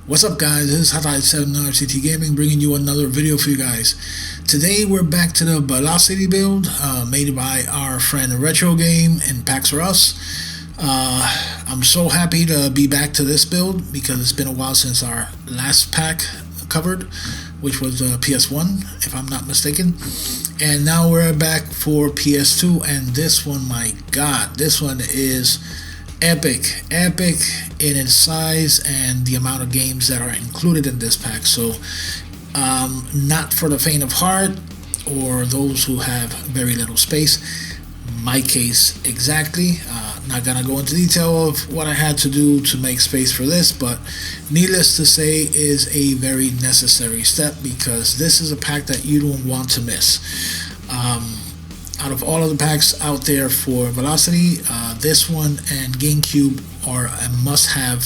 What's up, guys? This is Hot7RCT Gaming bringing you another video for you guys. Today we're back to the Velocity build made by our friend Retrogame and Packs for Us. I'm so happy to be back to this build because it's been a while since our last pack covered, which was PS1 if I'm not mistaken. And now we're back for PS2, and this one, my god, this one is epic in its size and the amount of games that are included in this pack. So not for the faint of heart or those who have very little space. My case exactly. Not gonna go into detail of what I had to do to make space for this, but needless to say is a very necessary step because this is a pack that you don't want to miss. Out of all of the packs out there for Velocity, this one and GameCube are a must-have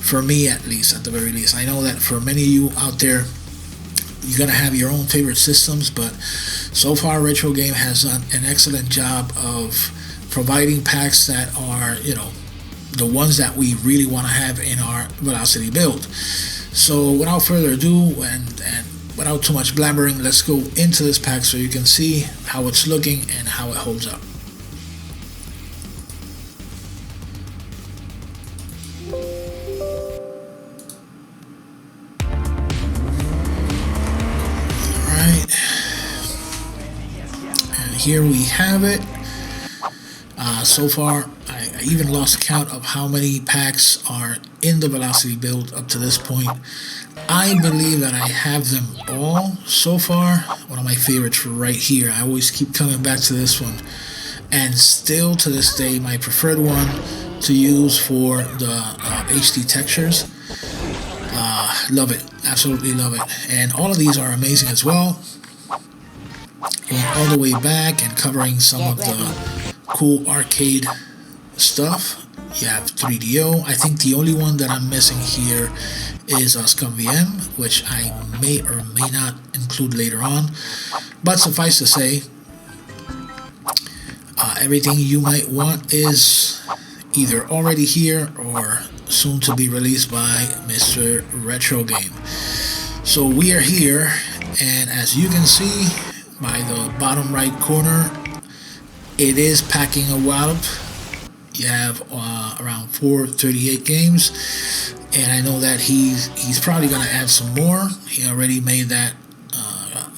for me, at least, at the very least. I know that for many of you out there, you're gonna have your own favorite systems, but so far Retro Game has done an excellent job of providing packs that are, you know, the ones that we really want to have in our Velocity build. So without further ado and without too much blabbering, let's go into this pack so you can see how it's looking and how it holds up. Alright, and here we have it. So far, I even lost count of how many packs are in the Velocity build up to this point. I believe that I have them all so far. One of my favorites right here. I always keep coming back to this one, and still to this day my preferred one to use for the HD textures. Love it, absolutely love it. And all of these are amazing as well. Going all the way back and covering some of the cool arcade stuff. You have 3DO. I think the only one that I'm missing here is Scum VM, which I may or may not include later on. But suffice to say, everything you might want is either already here or soon to be released by Mr. Retro Game. So we are here, and as you can see by the bottom right corner, it is packing a wallop. You have around 438 games, and I know that he's probably going to add some more. He already made that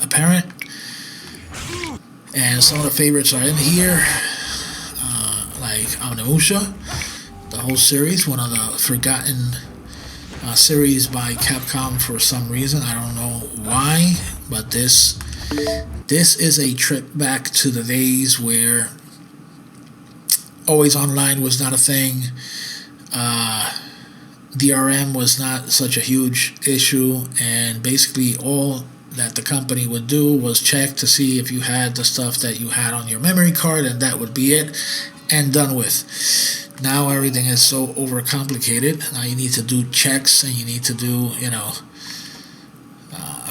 apparent. And some of the favorites are in here, like Onimusha, the whole series, one of the forgotten series by Capcom for some reason. I don't know why, but this is a trip back to the days where Always Online was not a thing. DRM was not such a huge issue, and basically all that the company would do was check to see if you had the stuff that you had on your memory card, and that would be it, and done with. Now everything is so overcomplicated. Now you need to do checks, and you need to do, you know,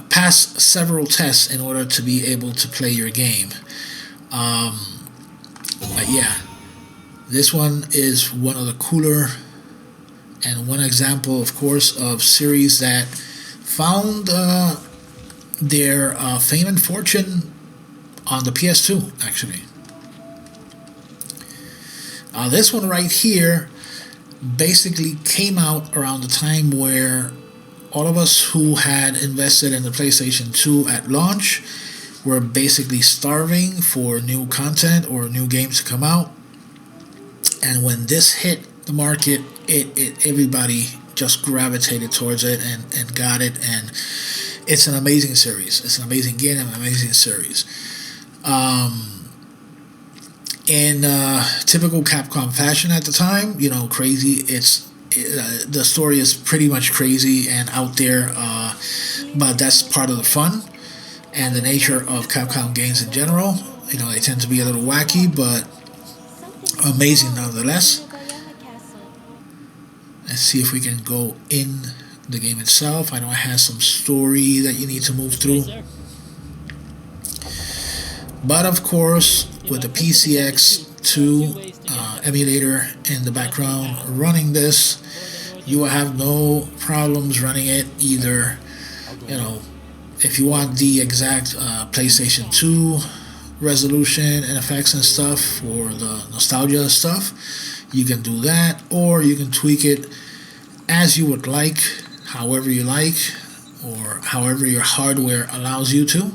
pass several tests in order to be able to play your game. But yeah, this one is one of the cooler and one example, of course, of series that found their fame and fortune on the PS2, actually. This one right here basically came out around the time where all of us who had invested in the PlayStation 2 at launch were basically starving for new content or new games to come out. And when this hit the market, everybody just gravitated towards it and got it. And it's an amazing series. It's an amazing game and an amazing series. In typical Capcom fashion at the time, you know, crazy. The story is pretty much crazy and out there, but that's part of the fun and the nature of Capcom games in general. You know, they tend to be a little wacky, but amazing nonetheless. Let's see if we can go in the game itself. I know it has some story that you need to move through, but of course with the PCX2 emulator in the background running this, You will have no problems running it either. You know, if you want the exact PlayStation 2 resolution and effects and stuff for the nostalgia stuff, you can do that, or you can tweak it as you would like, however you like, or however your hardware allows you to.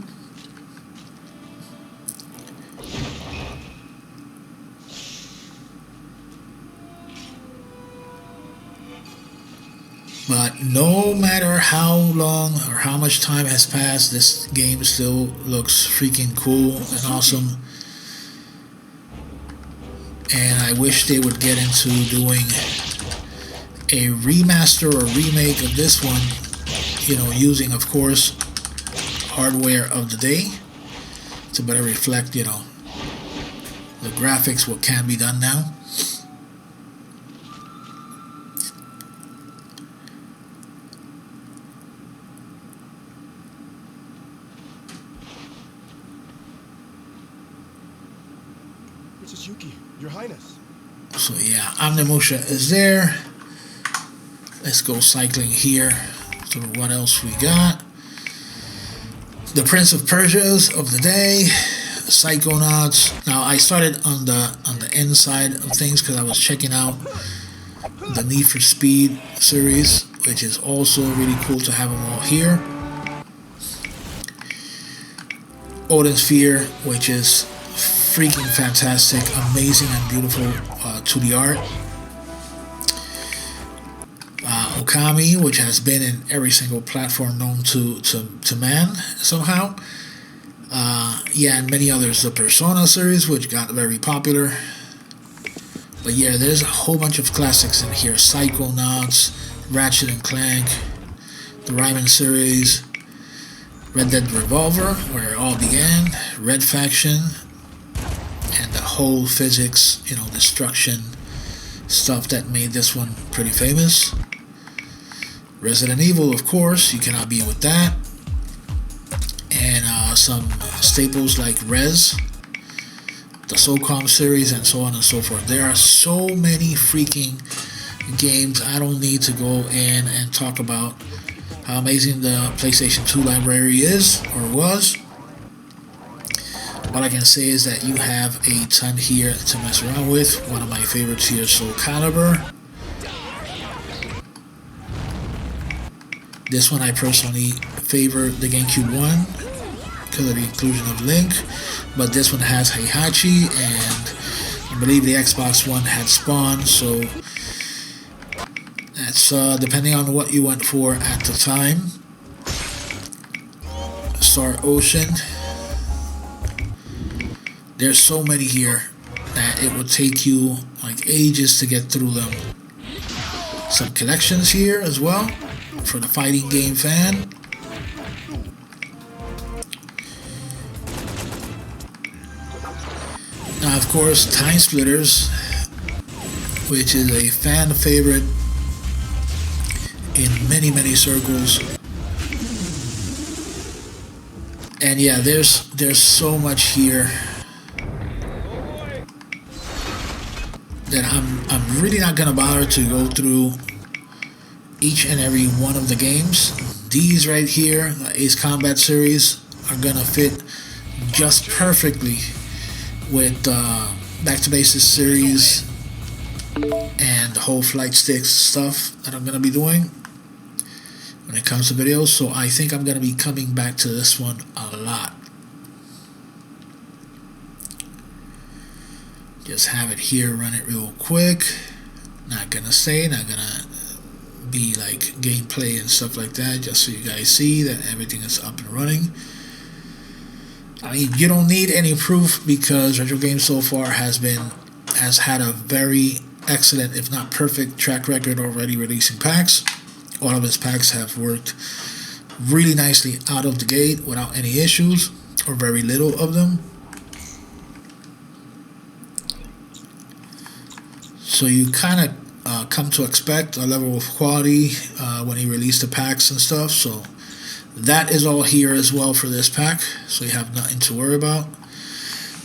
But no matter how long or how much time has passed, this game still looks freaking cool and awesome. And I wish they would get into doing a remaster or remake of this one, you know, using, of course, hardware of the day to better reflect, you know, the graphics, what can be done now. Your Highness. So yeah, Omnimusha is there. Let's go cycling here. So what else we got? The Prince of Persia's of the day, Psychonauts. Now I started on the inside of things because I was checking out the Need for Speed series, which is also really cool to have them all here. Odin Sphere, which is freaking fantastic, amazing and beautiful 2D art. Okami, which has been in every single platform known to man somehow. Yeah, and many others. The Persona series, which got very popular. But yeah, there's a whole bunch of classics in here. Psychonauts, Ratchet and Clank, the Rayman series, Red Dead Revolver, where it all began, Red Faction, and the whole physics, you know, destruction stuff that made this one pretty famous. Resident Evil, of course, you cannot beat with that. And some staples like Rez, the SOCOM series, and so on and so forth. There are so many freaking games. I don't need to go in and talk about how amazing the PlayStation 2 library is, or was. All I can say is that you have a ton here to mess around with. One of my favorites here is Soul Calibur. This one I personally favor the GameCube one because of the inclusion of Link, but this one has Heihachi, and I believe the Xbox One had Spawn, so that's depending on what you went for at the time. Star Ocean. There's so many here that it would take you like ages to get through them. Some collections here as well for the fighting game fan. Now, of course, Time Splitters, which is a fan favorite in many circles. And yeah, there's so much here that I'm really not gonna bother to go through each and every one of the games. These right here, the Ace Combat series, are gonna fit just perfectly with Back to Basics series and the whole flight sticks stuff that I'm gonna be doing when it comes to videos. So I think I'm gonna be coming back to this one a lot. Just have it here, run it real quick. Not gonna be like gameplay and stuff like that, just so you guys see that everything is up and running. I mean, you don't need any proof because Retrogame so far has had a very excellent, if not perfect, track record already releasing packs. All of his packs have worked really nicely out of the gate without any issues, or very little of them. So you kind of come to expect a level of quality when he released the packs and stuff. So that is all here as well for this pack. So you have nothing to worry about.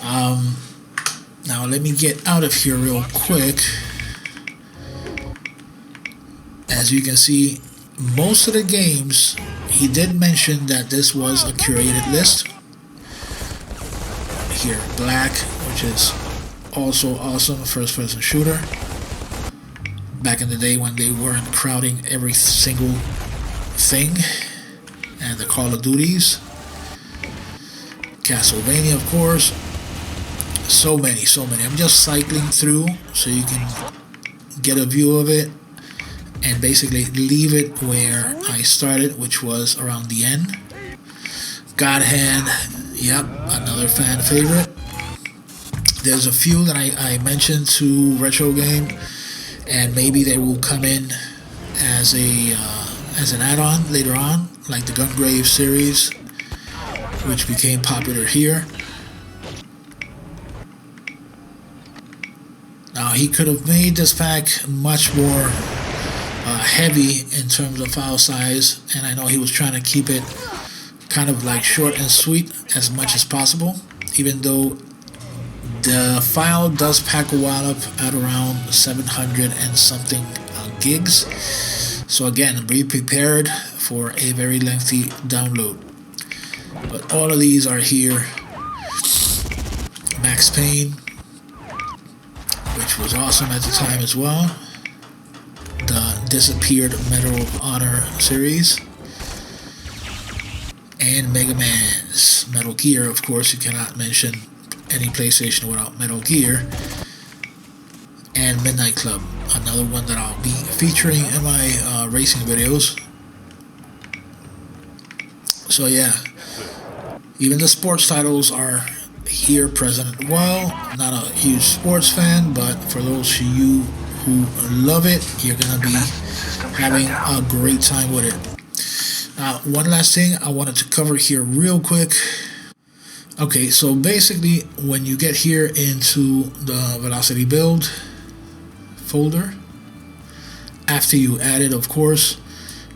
Now let me get out of here real quick. As you can see, most of the games, he did mention that this was a curated list. Here, Black, which is also awesome, first person shooter. Back in the day when they weren't crowding every single thing. And the Call of Duties. Castlevania, of course. So many. I'm just cycling through so you can get a view of it and basically leave it where I started, which was around the end. God Hand, yep, another fan favorite. There's a few that I mentioned to Retrogame, and maybe they will come in as an add-on later on, like the Gungrave series, which became popular here. Now he could have made this pack much more heavy in terms of file size, and I know he was trying to keep it kind of like short and sweet as much as possible, even though the file does pack a while up at around 700 and something gigs. So again, be prepared for a very lengthy download. But all of these are here. Max Payne, which was awesome at the time as well. The Disappeared Medal of Honor series. And Mega Man's. Metal Gear, of course, you cannot mention any PlayStation without Metal Gear. And Midnight Club, another one that I'll be featuring in my racing videos. So yeah, even the sports titles are here present as well. Not a huge sports fan, but for those of you who love it, you're gonna be having a great time with it. Now, one last thing I wanted to cover here real quick. Okay, so basically when you get here into the Velocity build folder, after you add it, of course,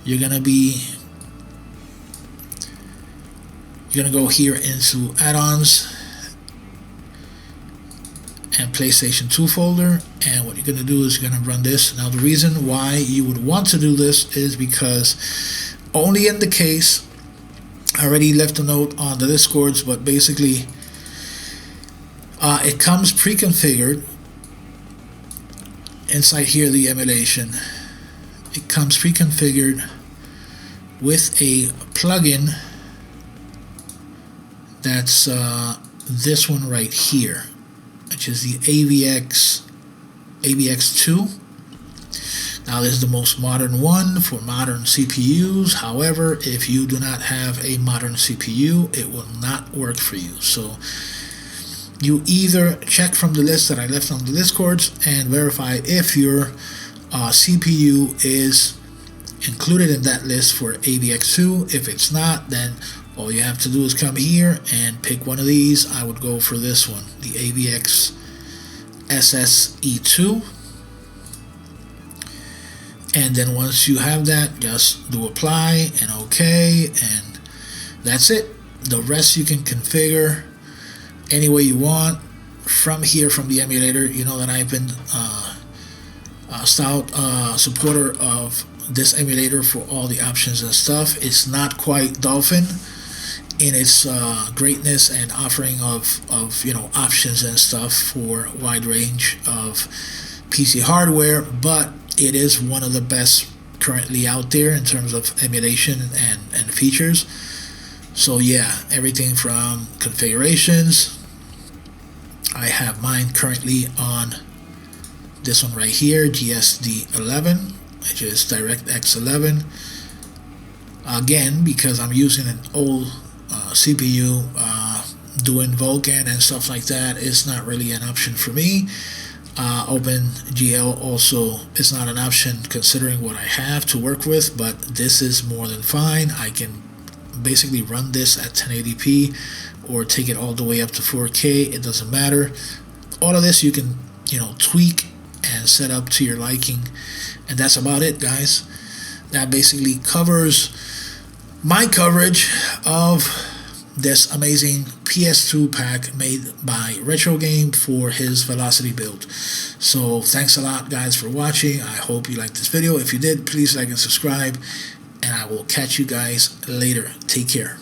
you're gonna go here into add-ons and PlayStation 2 folder, and what you're gonna do is you're gonna run this. Now the reason why you would want to do this is because only in the case, I already left a note on the Discords, but basically it comes pre-configured inside here, the emulation. It comes pre-configured with a plugin that's this one right here, which is the AVX2. Now this is the most modern one for modern CPUs. However, if you do not have a modern CPU, it will not work for you. So you either check from the list that I left on the Discords and verify if your CPU is included in that list for AVX2. If it's not, then all you have to do is come here and pick one of these. I would go for this one, the AVX SSE2. And then once you have that, just do apply and OK, and that's it. The rest you can configure any way you want from here, from the emulator. You know that I've been a stout supporter of this emulator for all the options and stuff. It's not quite Dolphin in its greatness and offering of options and stuff for a wide range of PC hardware, but it is one of the best currently out there in terms of emulation and features. So yeah, everything from configurations. I have mine currently on this one right here, GSD11, which is DirectX 11. Again, because I'm using an old CPU, doing Vulkan and stuff like that is not really an option for me. OpenGL also is not an option considering what I have to work with, but this is more than fine. I can basically run this at 1080p or take it all the way up to 4K. It doesn't matter. All of this you can tweak and set up to your liking, and that's about it, guys. That basically covers my coverage of this amazing PS2 pack made by Retrogame for his Velocity build. So thanks a lot, guys, for watching. I hope you liked this video. If you did, please like and subscribe, and I will catch you guys later. Take care.